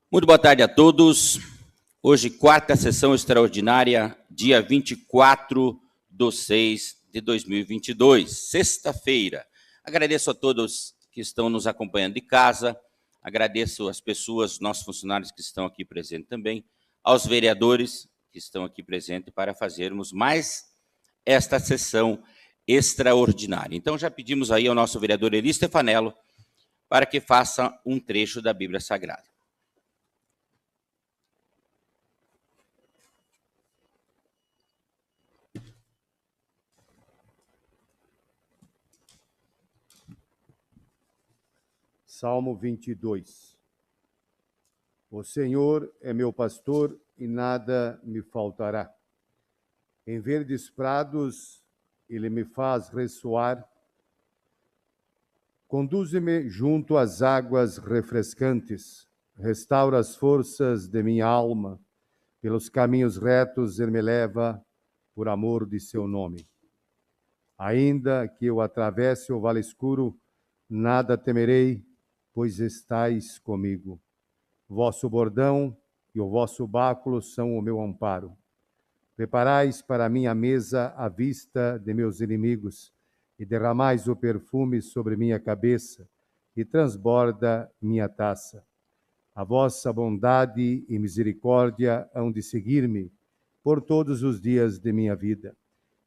Muito boa tarde a todos. Hoje, quarta sessão extraordinária, dia 24/6/2022, sexta-feira. Agradeço a todos que estão nos acompanhando de casa, agradeço às pessoas, nossos funcionários que estão aqui presentes também, aos vereadores que estão aqui presentes para fazermos mais esta sessão extraordinária. Então, já pedimos aí ao nosso vereador Eli Stefanello para que faça um trecho da Bíblia Sagrada. Salmo 22. O Senhor é meu pastor e nada me faltará. Em verdes prados ele me faz ressoar. Conduze-me junto às águas refrescantes. Restaura as forças de minha alma. Pelos caminhos retos ele me leva por amor de seu nome. Ainda que eu atravesse o vale escuro, nada temerei, pois estais comigo. Vosso bordão e o vosso báculo são o meu amparo. Preparais para mim a mesa à vista de meus inimigos, e derramais o perfume sobre minha cabeça, e transborda minha taça. A vossa bondade e misericórdia hão de seguir-me por todos os dias de minha vida,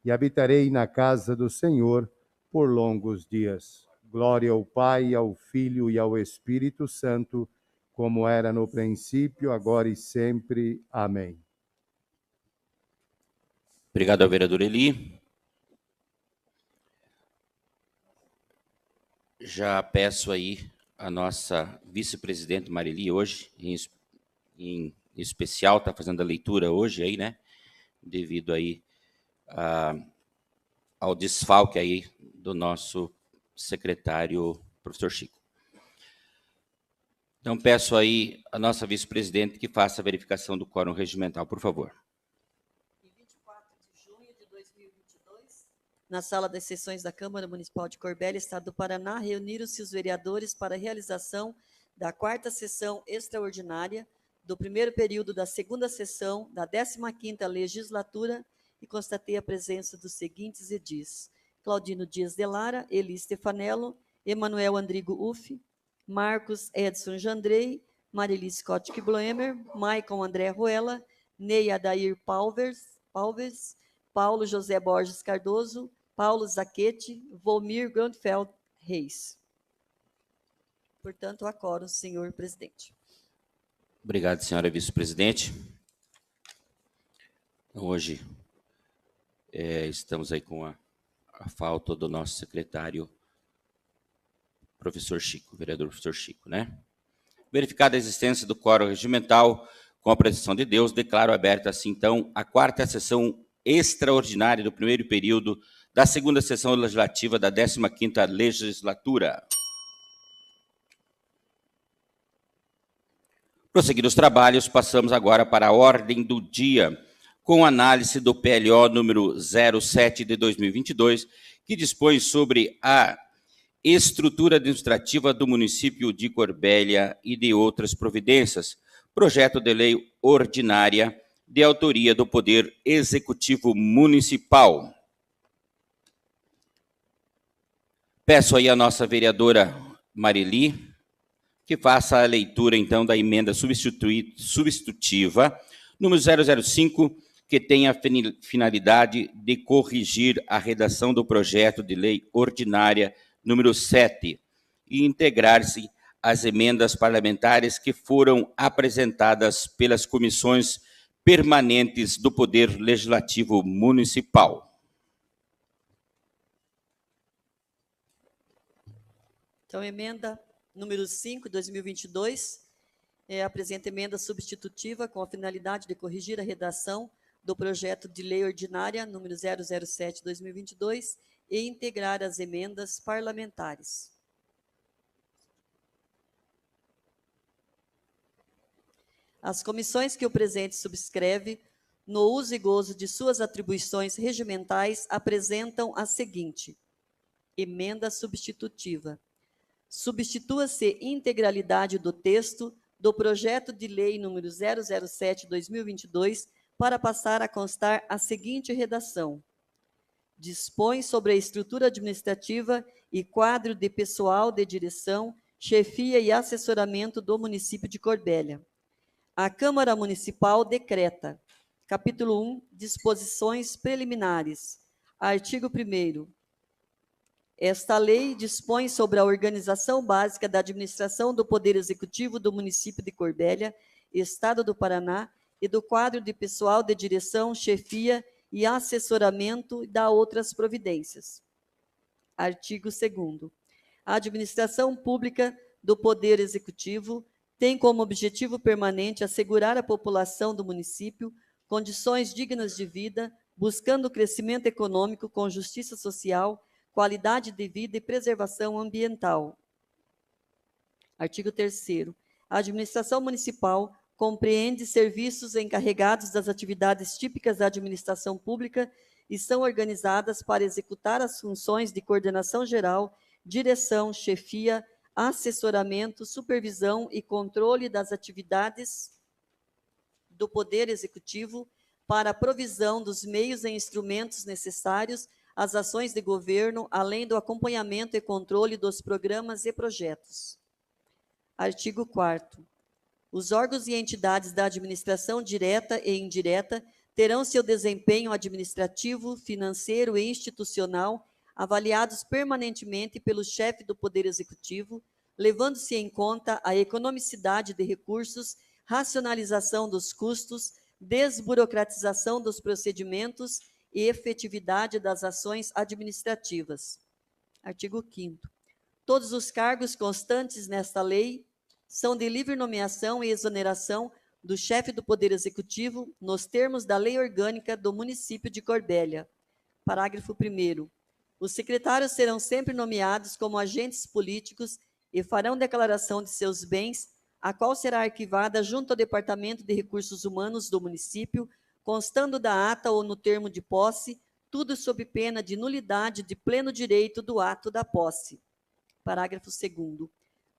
e habitarei na casa do Senhor por longos dias. Glória ao Pai, ao Filho e ao Espírito Santo, como era no princípio, agora e sempre. Amém. Obrigado ao vereador Eli. Já peço aí a nossa vice-presidente Marili hoje, em especial, está fazendo a leitura hoje aí, né? Devido aí ao desfalque aí do nosso secretário, professor Chico. Então, peço aí a nossa vice-presidente que faça a verificação do quórum regimental, por favor. Em 24 de junho de 2022, na sala das sessões da Câmara Municipal de Corbélia, Estado do Paraná, reuniram-se os vereadores para a realização da quarta sessão extraordinária do primeiro período da segunda sessão da 15ª legislatura e constatei a presença dos seguintes edis: Claudino Dias de Lara, Eli Stefanello, Emanuel Andrigo Uffi, Marcos Edson Jandrei, Marili Scott Kibloemer, Maicon André Ruela, Ney Adair Palves, Paulo José Borges Cardoso, Paulo Zaquete, Volmir Grandfeld Reis. Portanto, acoro, senhor presidente. Obrigado, senhora vice-presidente. Hoje estamos aí com a falta do nosso secretário, professor Chico, vereador professor Chico, né? Verificada a existência do quórum regimental, com a presença de Deus, declaro aberta, assim, então, a quarta sessão extraordinária do primeiro período da segunda sessão legislativa da 15ª legislatura. Prosseguindo os trabalhos, passamos agora para a ordem do dia, com análise do PLO número 07 de 2022, que dispõe sobre a estrutura administrativa do município de Corbélia e de outras providências, projeto de lei ordinária de autoria do Poder Executivo Municipal. Peço aí a nossa vereadora Marili que faça a leitura, então, da emenda substitutiva, número 005, que tem a finalidade de corrigir a redação do projeto de lei ordinária número 7 e integrar-se às emendas parlamentares que foram apresentadas pelas comissões permanentes do Poder Legislativo Municipal. Então, emenda número 5, 2022, apresenta emenda substitutiva com a finalidade de corrigir a redação do projeto de lei ordinária número 007, 2022 e integrar as emendas parlamentares. As comissões que o presente subscreve, no uso e gozo de suas atribuições regimentais, apresentam a seguinte: emenda substitutiva. Substitua-se integralidade do texto do projeto de lei número 007/2022 para passar a constar a seguinte redação: dispõe sobre a estrutura administrativa e quadro de pessoal de direção, chefia e assessoramento do município de Corbélia. A Câmara Municipal decreta. Capítulo 1, disposições preliminares. Artigo 1º. Esta lei dispõe sobre a organização básica da administração do Poder Executivo do município de Corbélia, Estado do Paraná, e do quadro de pessoal de direção, chefia e assessoramento e dá outras providências. Artigo 2º. A administração pública do Poder Executivo tem como objetivo permanente assegurar à população do município condições dignas de vida, buscando o crescimento econômico com justiça social, qualidade de vida e preservação ambiental. Artigo 3º. A administração municipal compreende serviços encarregados das atividades típicas da administração pública e são organizadas para executar as funções de coordenação geral, direção, chefia, assessoramento, supervisão e controle das atividades do Poder Executivo para a provisão dos meios e instrumentos necessários às ações de governo, além do acompanhamento e controle dos programas e projetos. Artigo 4º. Os órgãos e entidades da administração direta e indireta terão seu desempenho administrativo, financeiro e institucional avaliados permanentemente pelo chefe do Poder Executivo, levando-se em conta a economicidade de recursos, racionalização dos custos, desburocratização dos procedimentos e efetividade das ações administrativas. Artigo 5º. Todos os cargos constantes nesta lei são de livre nomeação e exoneração do chefe do Poder Executivo, nos termos da Lei Orgânica do município de Corbélia. Parágrafo 1º. Os secretários serão sempre nomeados como agentes políticos e farão declaração de seus bens, a qual será arquivada junto ao Departamento de Recursos Humanos do município, constando da ata ou no termo de posse, tudo sob pena de nulidade de pleno direito do ato da posse. Parágrafo 2º.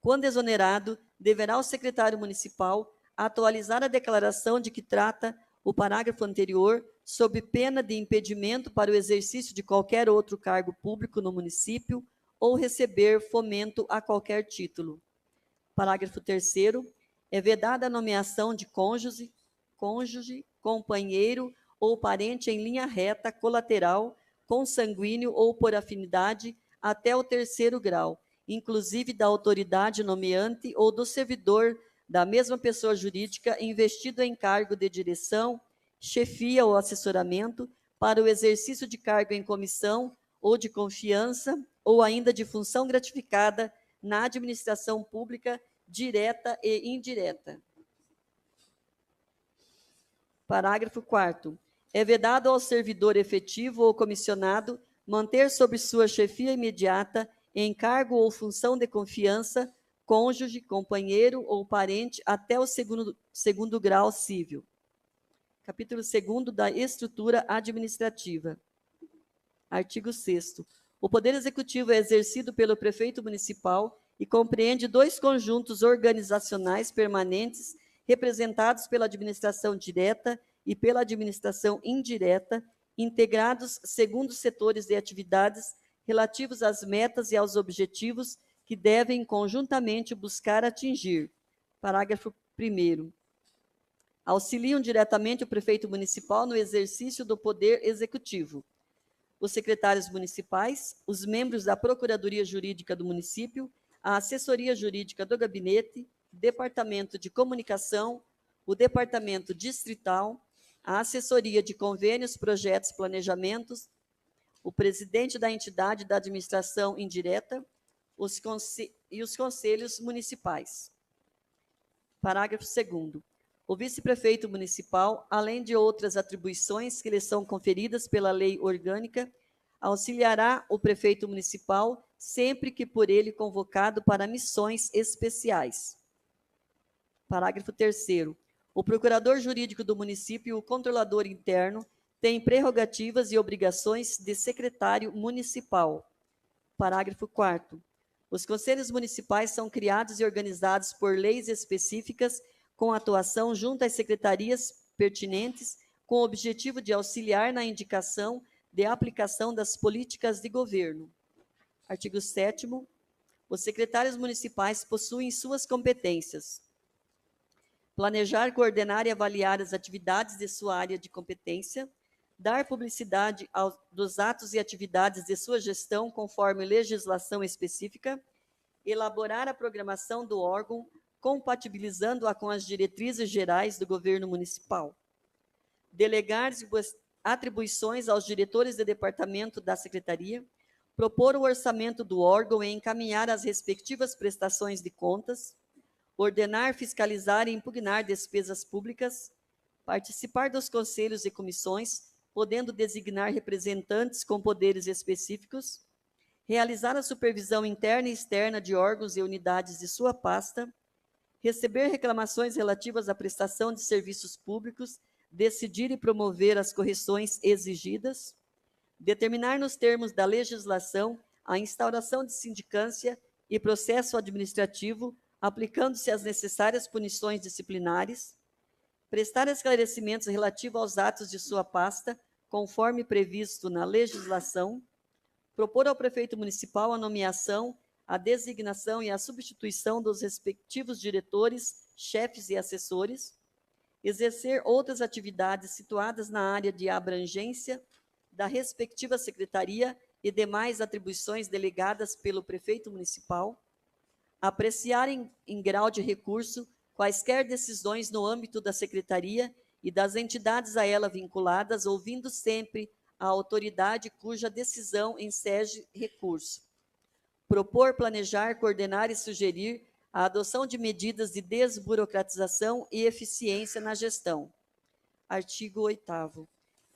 Quando exonerado, deverá o secretário municipal atualizar a declaração de que trata o parágrafo anterior, sob pena de impedimento para o exercício de qualquer outro cargo público no município ou receber fomento a qualquer título. Parágrafo 3º. É vedada a nomeação de cônjuge, companheiro ou parente em linha reta, colateral, consanguíneo ou por afinidade até o 3º grau, inclusive da autoridade nomeante ou do servidor da mesma pessoa jurídica investido em cargo de direção, chefia ou assessoramento para o exercício de cargo em comissão ou de confiança ou ainda de função gratificada na administração pública direta e indireta. Parágrafo 4º. É vedado ao servidor efetivo ou comissionado manter sob sua chefia imediata, em cargo ou função de confiança, cônjuge, companheiro ou parente até o segundo grau cível. Capítulo 2º da Estrutura Administrativa. Artigo 6º. O Poder Executivo é exercido pelo prefeito municipal e compreende 2 conjuntos organizacionais permanentes representados pela administração direta e pela administração indireta, integrados segundo setores de atividades relativos às metas e aos objetivos que devem conjuntamente buscar atingir. Parágrafo 1º. Auxiliam diretamente o prefeito municipal no exercício do poder executivo. Os secretários municipais, os membros da Procuradoria Jurídica do município, a Assessoria Jurídica do Gabinete, Departamento de Comunicação, o Departamento Distrital, a Assessoria de Convênios, Projetos, Planejamentos, o presidente da entidade da administração indireta e os conselhos municipais. Parágrafo 2º. O vice-prefeito municipal, além de outras atribuições que lhe são conferidas pela lei orgânica, auxiliará o prefeito municipal sempre que por ele convocado para missões especiais. Parágrafo 3º. O procurador jurídico do município e o controlador interno têm prerrogativas e obrigações de secretário municipal. Parágrafo 4º. Os conselhos municipais são criados e organizados por leis específicas, com atuação junto às secretarias pertinentes, com o objetivo de auxiliar na indicação de aplicação das políticas de governo. Artigo 7º. Os secretários municipais possuem suas competências: planejar, coordenar e avaliar as atividades de sua área de competência, dar publicidade dos atos e atividades de sua gestão conforme legislação específica, elaborar a programação do órgão, compatibilizando-a com as diretrizes gerais do governo municipal, delegar atribuições aos diretores de departamento da secretaria, propor o orçamento do órgão e encaminhar as respectivas prestações de contas, ordenar, fiscalizar e impugnar despesas públicas, participar dos conselhos e comissões, podendo designar representantes com poderes específicos, realizar a supervisão interna e externa de órgãos e unidades de sua pasta, receber reclamações relativas à prestação de serviços públicos, decidir e promover as correções exigidas, determinar nos termos da legislação a instauração de sindicância e processo administrativo, aplicando-se as necessárias punições disciplinares, prestar esclarecimentos relativos aos atos de sua pasta, conforme previsto na legislação, propor ao prefeito municipal a nomeação, a designação e a substituição dos respectivos diretores, chefes e assessores, exercer outras atividades situadas na área de abrangência da respectiva secretaria e demais atribuições delegadas pelo prefeito municipal, apreciar em grau de recurso quaisquer decisões no âmbito da secretaria e das entidades a ela vinculadas, ouvindo sempre a autoridade cuja decisão enseje recurso. Propor, planejar, coordenar e sugerir a adoção de medidas de desburocratização e eficiência na gestão. Artigo 8º.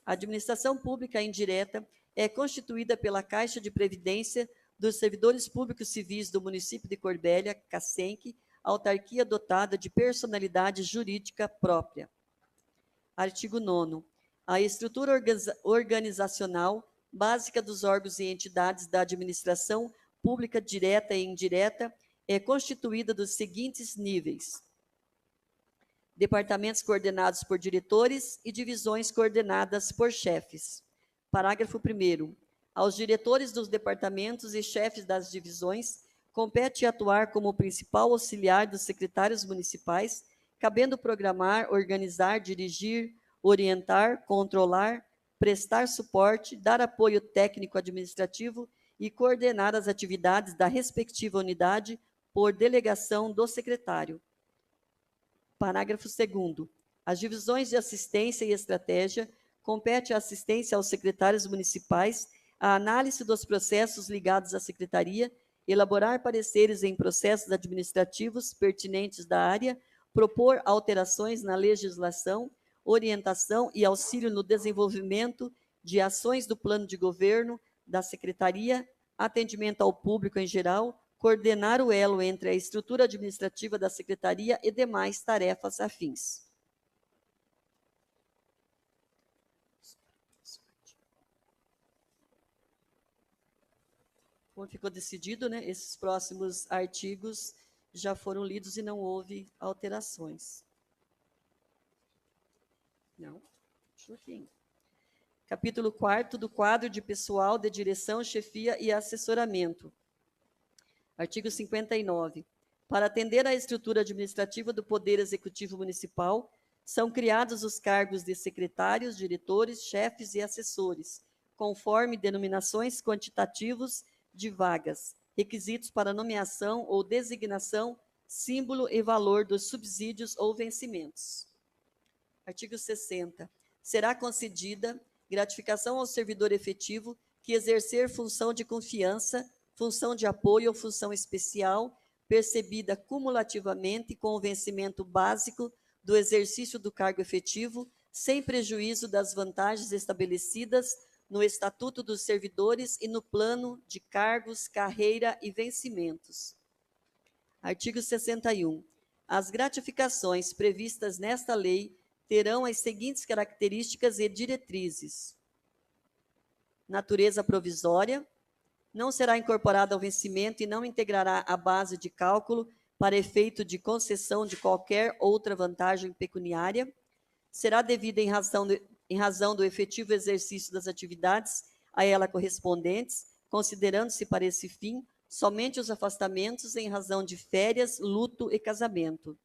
A administração pública indireta é constituída pela Caixa de Previdência dos Servidores Públicos Civis do município de Corbélia, CACENC, autarquia dotada de personalidade jurídica própria. Artigo 9º. A estrutura organizacional básica dos órgãos e entidades da administração pública direta e indireta é constituída dos seguintes níveis: departamentos coordenados por diretores e divisões coordenadas por chefes. Parágrafo 1º. Aos diretores dos departamentos e chefes das divisões compete atuar como principal auxiliar dos secretários municipais, cabendo programar, organizar, dirigir, orientar, controlar, prestar suporte, dar apoio técnico-administrativo e coordenar as atividades da respectiva unidade por delegação do secretário. Parágrafo 2º. As divisões de assistência e estratégia compete a assistência aos secretários municipais, a análise dos processos ligados à secretaria, elaborar pareceres em processos administrativos pertinentes da área, propor alterações na legislação, orientação e auxílio no desenvolvimento de ações do plano de governo da secretaria, atendimento ao público em geral, coordenar o elo entre a estrutura administrativa da secretaria e demais tarefas afins. Como ficou decidido, né, esses próximos artigos já foram lidos e não houve alterações. Não, deixa aqui. Capítulo 4º do quadro de pessoal de direção, chefia e assessoramento. Artigo 59. Para atender à estrutura administrativa do Poder Executivo Municipal, são criados os cargos de secretários, diretores, chefes e assessores, conforme denominações quantitativos de vagas, requisitos para nomeação ou designação, símbolo e valor dos subsídios ou vencimentos. Artigo 60. Será concedida gratificação ao servidor efetivo que exercer função de confiança, função de apoio ou função especial, percebida cumulativamente com o vencimento básico do exercício do cargo efetivo, sem prejuízo das vantagens estabelecidas no Estatuto dos Servidores e no Plano de Cargos, Carreira e Vencimentos. Artigo 61. As gratificações previstas nesta lei terão as seguintes características e diretrizes: natureza provisória, não será incorporada ao vencimento e não integrará a base de cálculo para efeito de concessão de qualquer outra vantagem pecuniária, será devida em razão do efetivo exercício das atividades a ela correspondentes, considerando-se para esse fim somente os afastamentos em razão de férias, luto e casamento.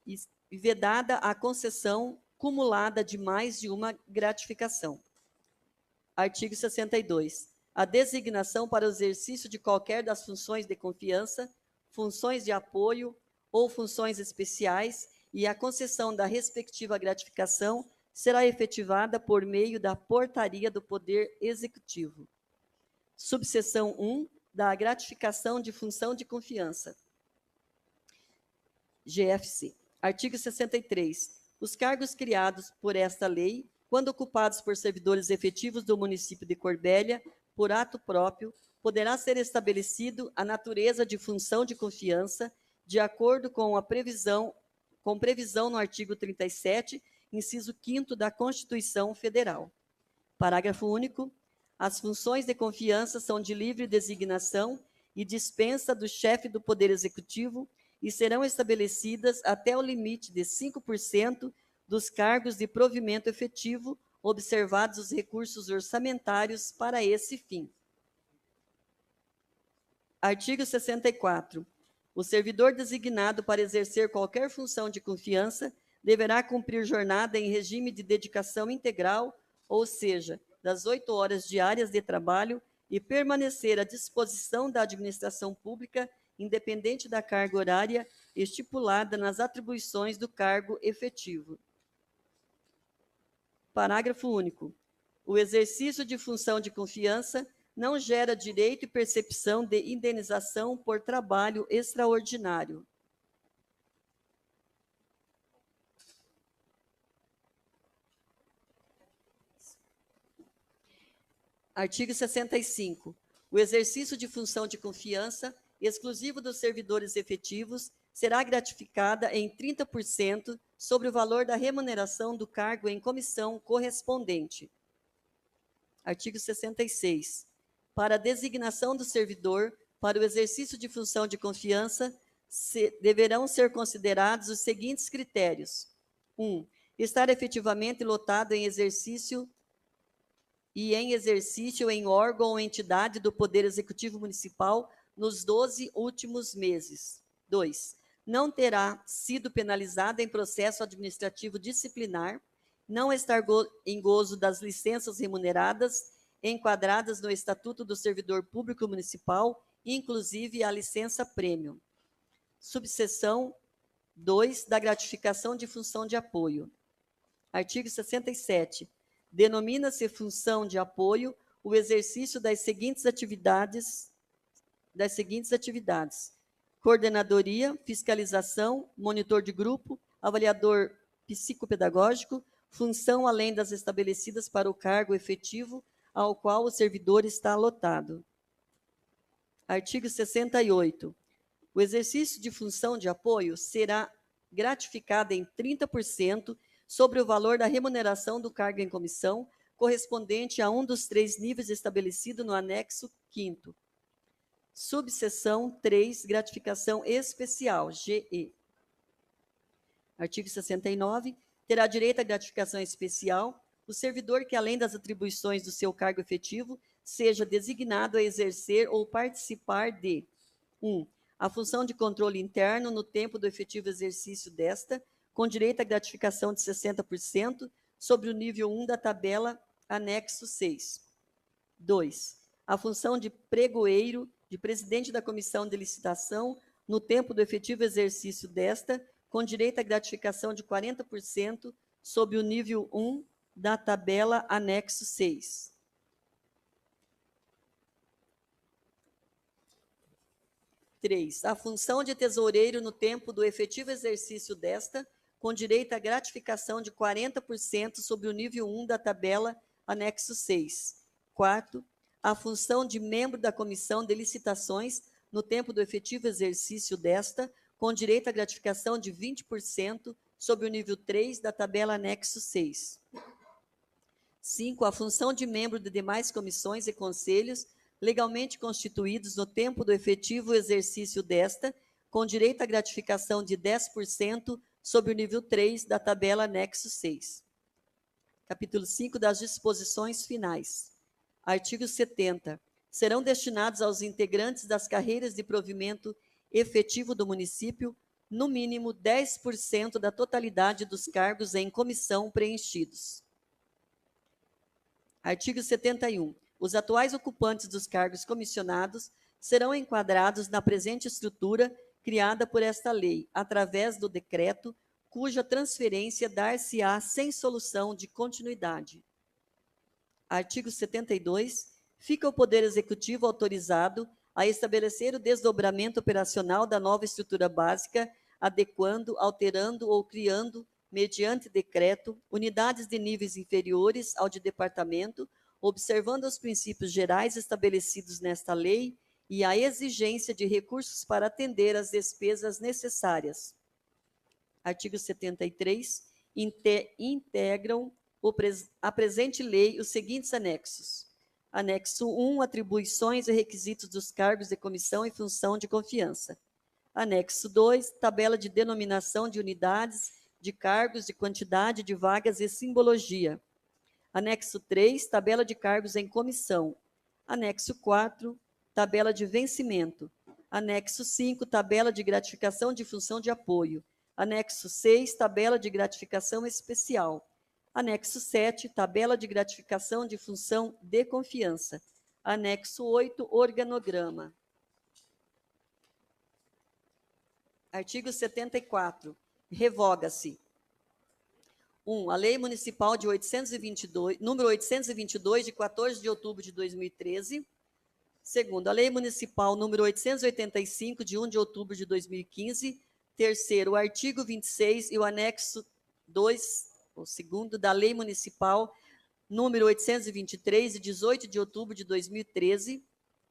E vedada a concessão cumulada de mais de uma gratificação. Artigo 62. A designação para o exercício de qualquer das funções de confiança, funções de apoio ou funções especiais e a concessão da respectiva gratificação será efetivada por meio da portaria do Poder Executivo. Subseção 1 da gratificação de função de confiança. GFC. Artigo 63. Os cargos criados por esta lei, quando ocupados por servidores efetivos do município de Corbélia, por ato próprio, poderá ser estabelecido a natureza de função de confiança, de acordo com previsão no artigo 37, inciso 5º da Constituição Federal. Parágrafo único. As funções de confiança são de livre designação e dispensa do chefe do Poder Executivo e serão estabelecidas até o limite de 5% dos cargos de provimento efetivo, observados os recursos orçamentários para esse fim. Artigo 64. O servidor designado para exercer qualquer função de confiança deverá cumprir jornada em regime de dedicação integral, ou seja, das 8 horas diárias de trabalho, e permanecer à disposição da administração pública, independente da carga horária estipulada nas atribuições do cargo efetivo. Parágrafo único. O exercício de função de confiança não gera direito e percepção de indenização por trabalho extraordinário. Artigo 65. O exercício de função de confiança, exclusivo dos servidores efetivos, será gratificada em 30% sobre o valor da remuneração do cargo em comissão correspondente. Artigo 66. Para a designação do servidor para o exercício de função de confiança, deverão ser considerados os seguintes critérios. 1. Estar efetivamente lotado em exercício em órgão ou entidade do Poder Executivo Municipal nos 12 últimos meses. 2. Não terá sido penalizado em processo administrativo disciplinar, não estar em gozo das licenças remuneradas enquadradas no Estatuto do Servidor Público Municipal, inclusive a licença prêmio. Subseção 2 da gratificação de função de apoio. Artigo 67. Denomina-se função de apoio o exercício das seguintes atividades: coordenadoria, fiscalização, monitor de grupo, avaliador psicopedagógico, função além das estabelecidas para o cargo efetivo ao qual o servidor está alotado. Artigo 68. O exercício de função de apoio será gratificado em 30% sobre o valor da remuneração do cargo em comissão, correspondente a um dos 3 níveis estabelecido no anexo 5º. Subseção 3, gratificação especial, GE. Artigo 69. Terá direito à gratificação especial o servidor que, além das atribuições do seu cargo efetivo, seja designado a exercer ou participar de 1. A função de controle interno no tempo do efetivo exercício desta, com direito à gratificação de 60% sobre o nível 1 da tabela anexo 6. 2. A função de pregoeiro de presidente da comissão de licitação no tempo do efetivo exercício desta, com direito à gratificação de 40% sob o nível 1 da tabela anexo 6. A função de tesoureiro no tempo do efetivo exercício desta, com direito à gratificação de 40% sobre o nível 1 da tabela anexo 6. 4. A função de membro da comissão de licitações no tempo do efetivo exercício desta, com direito à gratificação de 20% sobre o nível 3 da tabela anexo 6. 5. A função de membro de demais comissões e conselhos legalmente constituídos no tempo do efetivo exercício desta, com direito à gratificação de 10% sobre o nível 3 da tabela anexo 6. Capítulo 5 das disposições finais. Artigo 70. Serão destinados aos integrantes das carreiras de provimento efetivo do município, no mínimo 10% da totalidade dos cargos em comissão preenchidos. Artigo 71. Os atuais ocupantes dos cargos comissionados serão enquadrados na presente estrutura criada por esta lei, através do decreto, cuja transferência dar-se-á sem solução de continuidade. Artigo 72. Fica o Poder Executivo autorizado a estabelecer o desdobramento operacional da nova estrutura básica, adequando, alterando ou criando, mediante decreto, unidades de níveis inferiores ao de departamento, observando os princípios gerais estabelecidos nesta lei e a exigência de recursos para atender às despesas necessárias. Artigo 73. Integram a presente lei os seguintes anexos. Anexo 1, atribuições e requisitos dos cargos de comissão e função de confiança. Anexo 2, tabela de denominação de unidades, de cargos, de quantidade de vagas e simbologia. Anexo 3, tabela de cargos em comissão. Anexo 4, tabela de vencimento. Anexo 5, tabela de gratificação de função de apoio. Anexo 6, tabela de gratificação especial. Anexo 7, tabela de gratificação de função de confiança. Anexo 8, organograma. Artigo 74. Revoga-se. 1. A Lei Municipal de número 822, de 14 de outubro de 2013. 2. A Lei Municipal número 885, de 1 de outubro de 2015. 3. O artigo 26 e o anexo 2, o segundo, da Lei Municipal número 823, de 18 de outubro de 2013.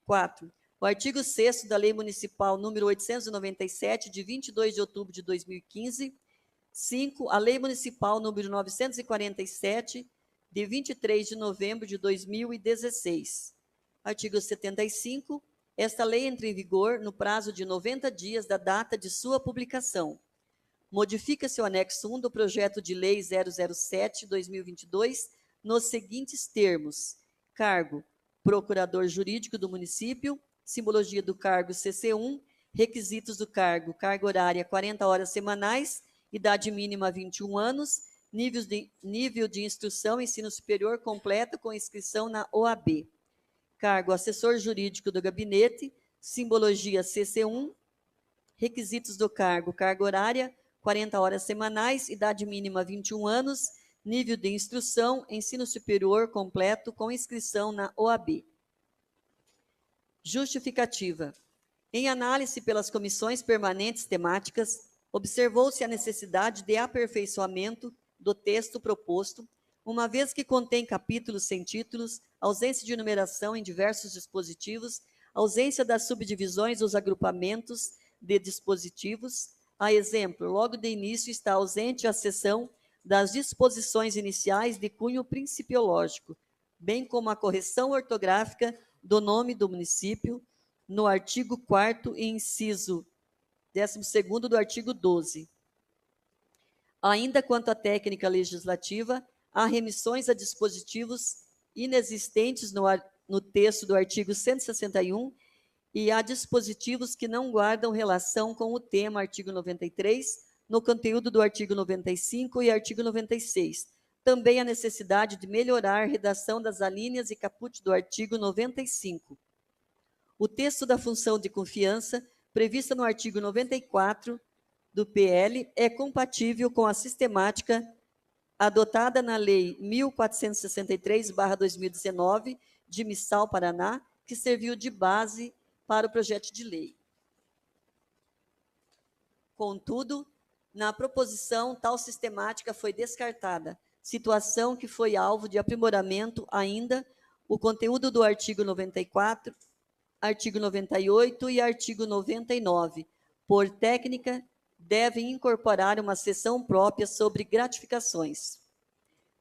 4. O artigo 6º da Lei Municipal número 897, de 22 de outubro de 2015. 5. A Lei Municipal número 947, de 23 de novembro de 2016. Artigo 75. Esta lei entra em vigor no prazo de 90 dias da data de sua publicação. Modifica-se o anexo 1 do projeto de lei 007/2022 nos seguintes termos: cargo, procurador jurídico do município, simbologia do cargo CC1, requisitos do cargo, carga horária 40 horas semanais, idade mínima 21 anos, nível de instrução, ensino superior completo com inscrição na OAB. Cargo, assessor jurídico do gabinete, simbologia CC1, requisitos do cargo, carga horária 40 horas semanais, idade mínima 21 anos, nível de instrução, ensino superior completo com inscrição na OAB. Justificativa. Em análise pelas comissões permanentes temáticas, observou-se a necessidade de aperfeiçoamento do texto proposto, uma vez que contém capítulos sem títulos, ausência de numeração em diversos dispositivos, ausência das subdivisões dos agrupamentos de dispositivos. A exemplo, logo de início está ausente a seção das disposições iniciais de cunho principiológico, bem como a correção ortográfica do nome do município, no artigo 4º, inciso 12º do artigo 12. Ainda quanto à técnica legislativa, há remissões a dispositivos inexistentes no texto do artigo 161 e há dispositivos que não guardam relação com o tema artigo 93, no conteúdo do artigo 95 e artigo 96. Também a necessidade de melhorar a redação das alíneas e caput do artigo 95. O texto da função de confiança, prevista no artigo 94 do PL, é compatível com a sistemática adotada na Lei 1463/2019, de Missal, Paraná, que serviu de base para o projeto de lei. Contudo, na proposição, tal sistemática foi descartada, situação que foi alvo de aprimoramento ainda o conteúdo do artigo 94, artigo 98 e artigo 99. Por técnica, devem incorporar uma seção própria sobre gratificações.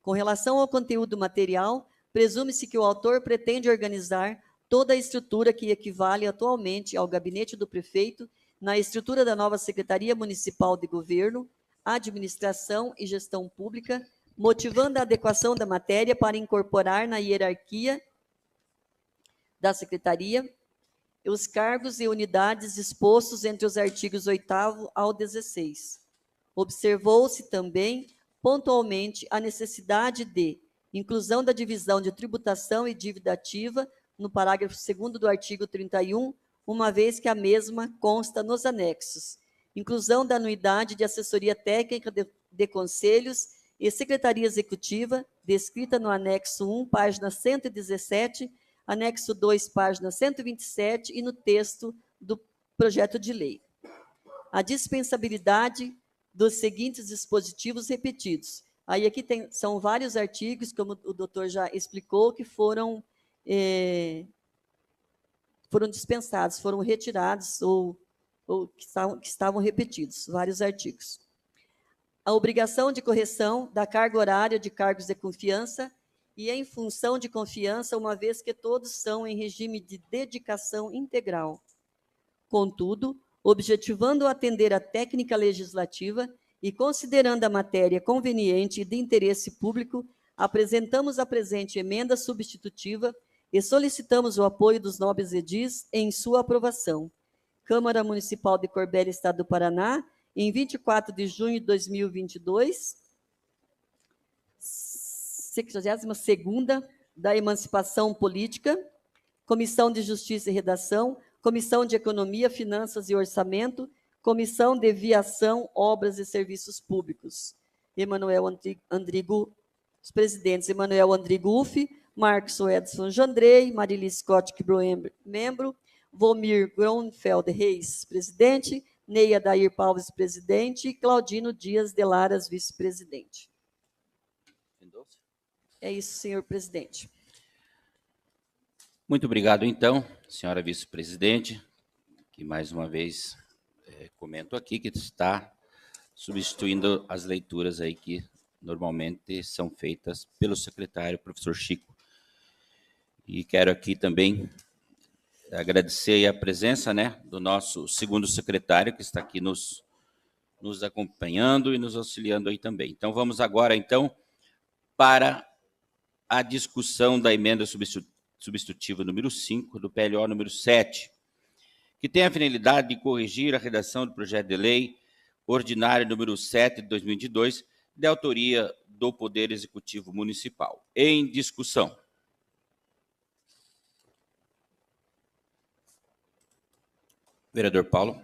Com relação ao conteúdo material, presume-se que o autor pretende organizar toda a estrutura que equivale atualmente ao gabinete do prefeito na estrutura da nova Secretaria Municipal de Governo, Administração e Gestão Pública, motivando a adequação da matéria para incorporar na hierarquia da Secretaria os cargos e unidades dispostos entre os artigos 8º ao 16. Observou-se também, pontualmente, a necessidade de inclusão da divisão de tributação e dívida ativa no parágrafo 2º do artigo 31, uma vez que a mesma consta nos anexos. Inclusão da anuidade de assessoria técnica de conselhos e secretaria executiva, descrita no anexo 1, página 117, anexo 2, página 127 e no texto do projeto de lei. A dispensabilidade dos seguintes dispositivos repetidos. Aí aqui são vários artigos, como o doutor já explicou, que foram dispensados, foram retirados ou que estavam repetidos, vários artigos. A obrigação de correção da carga horária de cargos de confiança e em função de confiança, uma vez que todos são em regime de dedicação integral. Contudo, objetivando atender à técnica legislativa e considerando a matéria conveniente e de interesse público, apresentamos a presente emenda substitutiva e solicitamos o apoio dos nobres edis em sua aprovação. Câmara Municipal de Corbélia, Estado do Paraná, em 24 de junho de 2022, 62ª da Emancipação Política, Comissão de Justiça e Redação, Comissão de Economia, Finanças e Orçamento, Comissão de Viação, Obras e Serviços Públicos. Emanuel Andrigo, os presidentes, Emanuel Andrigo Uffi, Marcos Edson Jandrei, Marili Scott Kibroem, membro, Vomir Gronfeld Reis, presidente, Neia Dair Palves, presidente, e Claudino Dias de Laras, vice-presidente. É isso, senhor presidente. Muito obrigado, então, senhora vice-presidente, que mais uma vez comento aqui que está substituindo as leituras aí que normalmente são feitas pelo secretário, professor Chico. E quero aqui também agradecer a presença, do nosso segundo secretário, que está aqui nos acompanhando e nos auxiliando aí também. Então, vamos agora, então, para a discussão da emenda substitutiva número 5 do PLO número 7, que tem a finalidade de corrigir a redação do projeto de lei ordinário número 7 de 2022, de autoria do Poder Executivo Municipal. Em discussão. Vereador Paulo.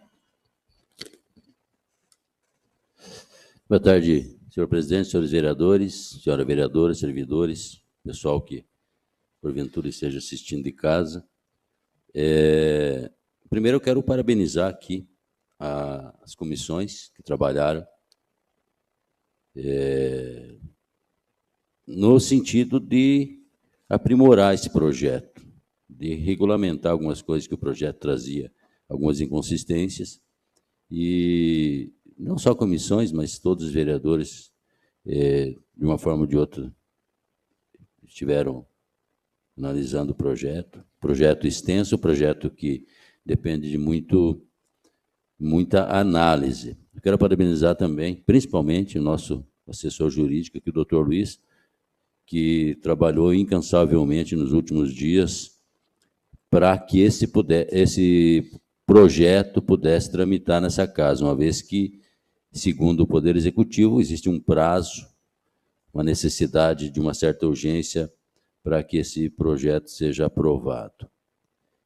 Boa tarde, senhor presidente, senhores vereadores, senhora vereadora, servidores, pessoal que, porventura, esteja assistindo de casa. Primeiro, eu quero parabenizar aqui as comissões que trabalharam no sentido de aprimorar esse projeto, de regulamentar algumas coisas que o projeto trazia, algumas inconsistências, e não só comissões, mas todos os vereadores, de uma forma ou de outra, estiveram analisando o projeto extenso, projeto que depende de muita análise. Eu quero parabenizar também, principalmente, o nosso assessor jurídico, aqui, o doutor Luiz, que trabalhou incansavelmente nos últimos dias para que esse projeto pudesse tramitar nessa casa, uma vez que, segundo o Poder Executivo, existe um prazo, uma necessidade de uma certa urgência para que esse projeto seja aprovado.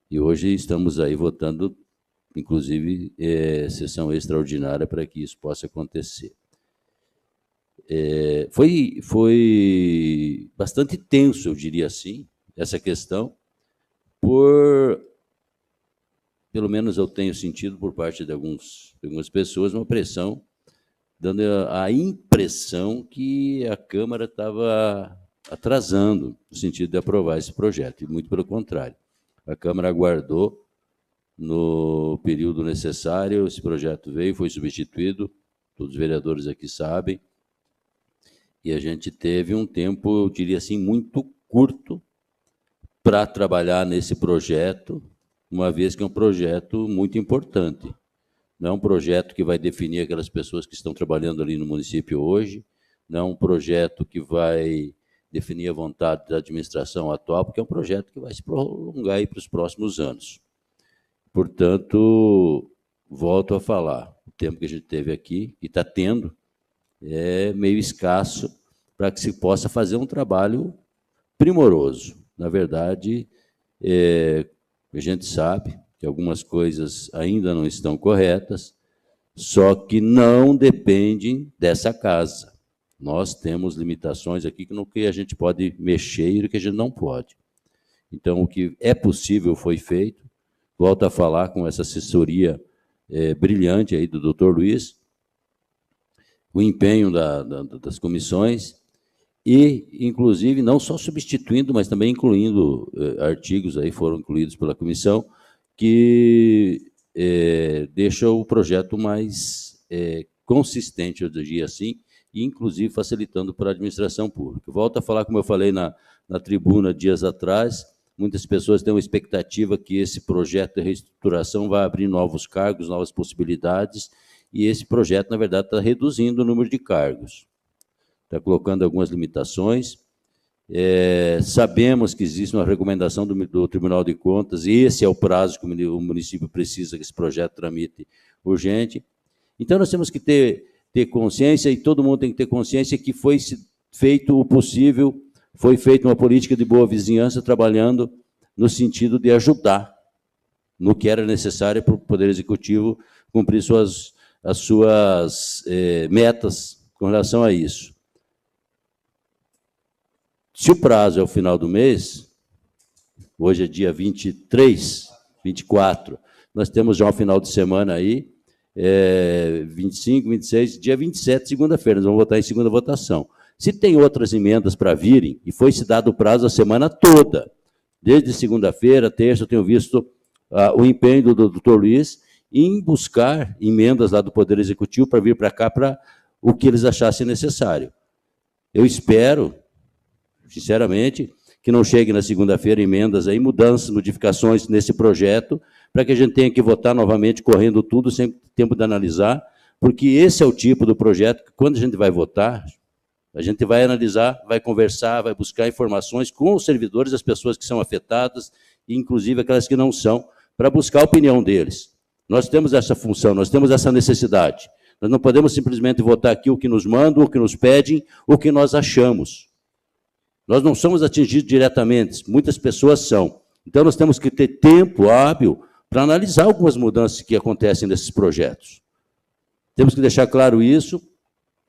E hoje estamos aí votando, inclusive, sessão extraordinária para que isso possa acontecer. Foi bastante tenso, eu diria assim, essa questão, pelo menos eu tenho sentido por parte de algumas pessoas, uma pressão, dando a impressão que a Câmara estava atrasando no sentido de aprovar esse projeto, e muito pelo contrário. A Câmara aguardou no período necessário, esse projeto veio, foi substituído, todos os vereadores aqui sabem, e a gente teve um tempo, eu diria assim, muito curto para trabalhar nesse projeto, uma vez que é um projeto muito importante. Não é um projeto que vai definir aquelas pessoas que estão trabalhando ali no município hoje, não é um projeto que vai definir a vontade da administração atual, porque é um projeto que vai se prolongar aí para os próximos anos. Portanto, volto a falar, o tempo que a gente teve aqui, e está tendo, é meio escasso para que se possa fazer um trabalho primoroso. Na verdade, a gente sabe que algumas coisas ainda não estão corretas, só que não dependem dessa casa. Nós temos limitações aqui no que a gente pode mexer e no que a gente não pode. Então, o que é possível foi feito. Volto a falar com essa assessoria brilhante aí do doutor Luiz, o empenho das comissões, e, inclusive, não só substituindo, mas também incluindo artigos, aí foram incluídos pela comissão, que deixa o projeto mais consistente, eu diria assim, e, inclusive, facilitando para a administração pública. Volto a falar, como eu falei na tribuna dias atrás, muitas pessoas têm uma expectativa que esse projeto de reestruturação vai abrir novos cargos, novas possibilidades, e esse projeto, na verdade, está reduzindo o número de cargos. Está colocando algumas limitações. Sabemos que existe uma recomendação do Tribunal de Contas, e esse é o prazo que o município precisa que esse projeto tramite urgente. Então, nós temos que ter consciência, e todo mundo tem que ter consciência que foi feito o possível, foi feita uma política de boa vizinhança, trabalhando no sentido de ajudar no que era necessário para o Poder Executivo cumprir as suas metas com relação a isso. Se o prazo é o final do mês, hoje é dia 23, 24, nós temos já um final de semana aí, 25, 26, dia 27, segunda-feira, nós vamos votar em segunda votação. Se tem outras emendas para virem, e foi-se dado o prazo a semana toda, desde segunda-feira, terça, eu tenho visto o empenho do doutor Luiz em buscar emendas lá do Poder Executivo para vir para cá para o que eles achassem necessário. Eu espero, sinceramente, que não chegue na segunda-feira emendas aí, mudanças, modificações nesse projeto, para que a gente tenha que votar novamente, correndo tudo, sem tempo de analisar, porque esse é o tipo do projeto que, quando a gente vai votar, a gente vai analisar, vai conversar, vai buscar informações com os servidores, as pessoas que são afetadas, e inclusive aquelas que não são, para buscar a opinião deles. Nós temos essa função, nós temos essa necessidade. Nós não podemos simplesmente votar aqui o que nos mandam, o que nos pedem, o que nós achamos. Nós não somos atingidos diretamente, muitas pessoas são. Então, nós temos que ter tempo hábil para analisar algumas mudanças que acontecem nesses projetos. Temos que deixar claro isso.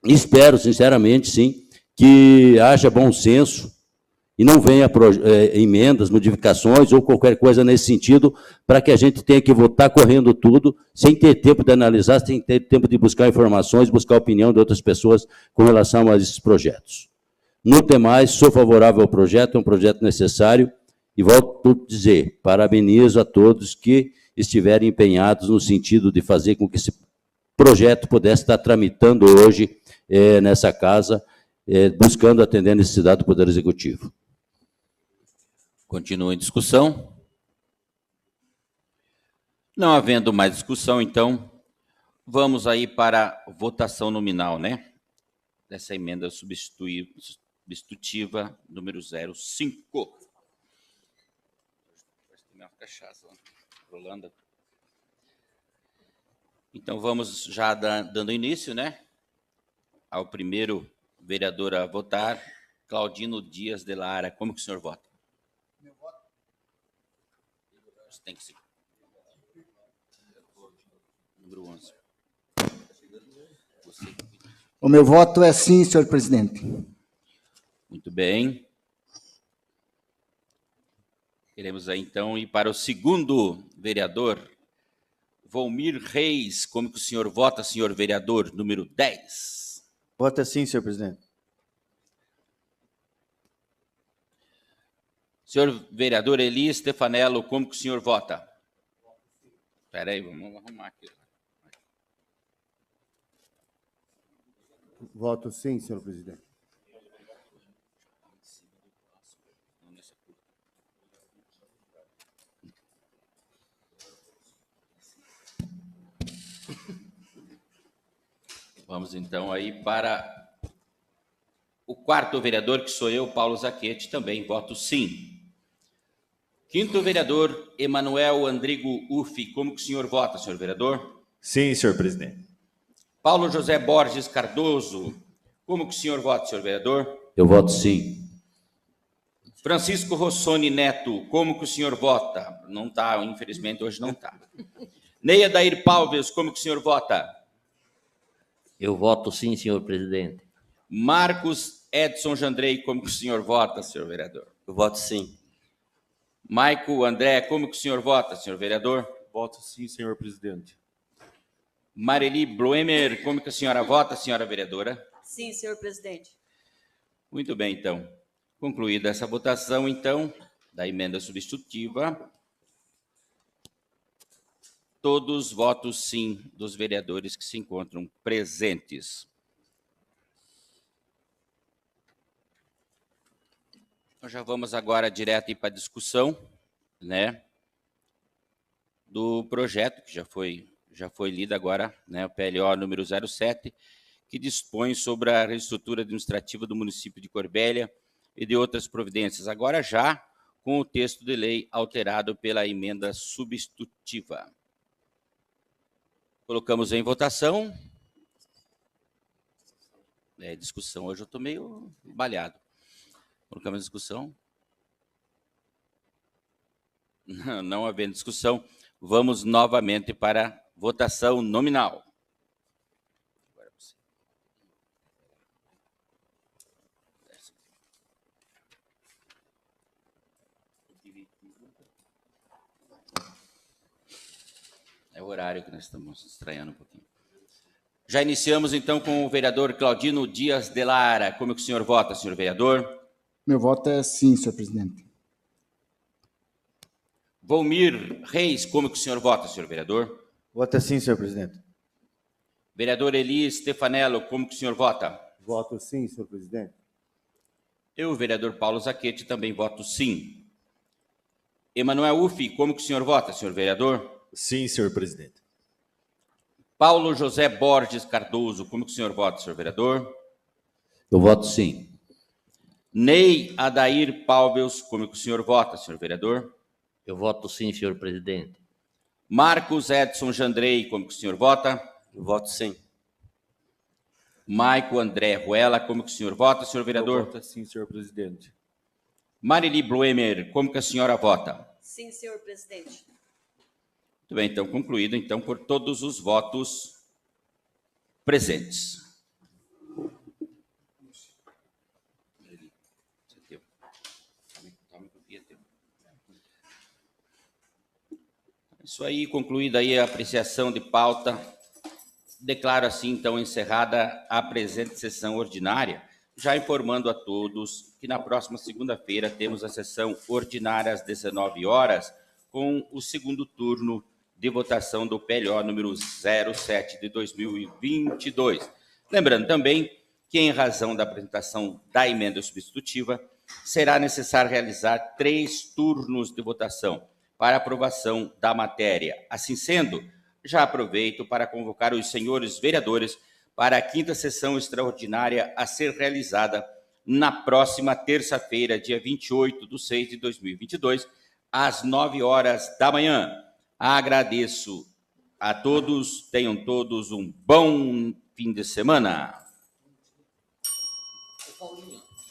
Espero, sinceramente, sim, que haja bom senso e não venha emendas, modificações ou qualquer coisa nesse sentido, para que a gente tenha que votar correndo tudo, sem ter tempo de analisar, sem ter tempo de buscar informações, buscar a opinião de outras pessoas com relação a esses projetos. No demais, sou favorável ao projeto, é um projeto necessário, e volto a dizer, parabenizo a todos que estiverem empenhados no sentido de fazer com que esse projeto pudesse estar tramitando hoje nessa casa, buscando atender a necessidade do Poder Executivo. Continua em discussão. Não havendo mais discussão, então, vamos aí para a votação nominal, né? Dessa emenda substitutiva número 05. Então, vamos já dando início, né, ao primeiro vereador a votar, Claudino Dias de Lara. Como que o senhor vota? Meu voto? Você tem que ser. Número 11. O meu voto é sim, senhor presidente. Muito bem. Queremos aí, então, ir para o segundo vereador, Volmir Reis. Como que o senhor vota, senhor vereador, número 10? Voto sim, senhor presidente. Senhor vereador Eli Stefanello, como que o senhor vota? Espera aí, vamos arrumar aqui. Voto sim, senhor presidente. Vamos então aí para o quarto vereador, que sou eu, Paulo Zachetti, também voto sim. Quinto vereador, Emanuel Andrigo Uffi, como que o senhor vota, senhor vereador? Sim, senhor presidente. Paulo José Borges Cardoso, como que o senhor vota, senhor vereador? Eu voto sim. Francisco Rossoni Neto, como que o senhor vota? Não está, infelizmente hoje não está. Neia Dair Palves, como que o senhor vota? Eu voto sim, senhor presidente. Marcos Edson Jandrei, como que o senhor vota, senhor vereador? Eu voto sim. Maico André, como que o senhor vota, senhor vereador? Voto sim, senhor presidente. Mareli Bloemer, como que a senhora vota, senhora vereadora? Sim, senhor presidente. Muito bem, então. Concluída essa votação, então, da emenda substitutiva, todos votos sim dos vereadores que se encontram presentes. Nós já vamos agora direto para a discussão, né, do projeto, que já foi lido agora, né, o PLO número 07, que dispõe sobre a reestrutura administrativa do município de Corbélia e de outras providências, agora já com o texto de lei alterado pela emenda substitutiva. Colocamos em votação. Discussão, hoje eu estou meio balhado. Colocamos em discussão. Não havendo discussão, vamos novamente para votação nominal. É o horário que nós estamos estranhando um pouquinho. Já iniciamos, então, com o vereador Claudino Dias de Lara. Como que o senhor vota, senhor vereador? Meu voto é sim, senhor presidente. Volmir Reis, como que o senhor vota, senhor vereador? Voto sim, senhor presidente. Vereador Eli Stefanello, como que o senhor vota? Voto sim, senhor presidente. Eu, vereador Paulo Zachetti, também voto sim. Emanuel Uffi, como que o senhor vota, senhor vereador? Sim, senhor presidente. Paulo José Borges Cardoso, como que o senhor vota, senhor vereador? Eu voto sim. Ney Adair Palbeus, como que o senhor vota, senhor vereador? Eu voto sim, senhor presidente. Marcos Edson Jandrei, como que o senhor vota? Eu voto sim. Maico André Ruela, como que o senhor vota, senhor vereador? Voto sim, senhor presidente. Marili Bloemer, como que a senhora vota? Sim, senhor presidente. Muito bem, então, concluído, então, por todos os votos presentes. Isso aí, concluída aí a apreciação de pauta, declaro assim, então, encerrada a presente sessão ordinária, já informando a todos que na próxima segunda-feira temos a sessão ordinária às 19 horas, com o segundo turno de votação do PLO número 07 de 2022. Lembrando também que, em razão da apresentação da emenda substitutiva, será necessário realizar 3 turnos de votação para aprovação da matéria. Assim sendo, já aproveito para convocar os senhores vereadores para a 5ª sessão extraordinária a ser realizada na próxima terça-feira, dia 28/6/2022, às 9 horas da manhã. Agradeço a todos, tenham todos um bom fim de semana.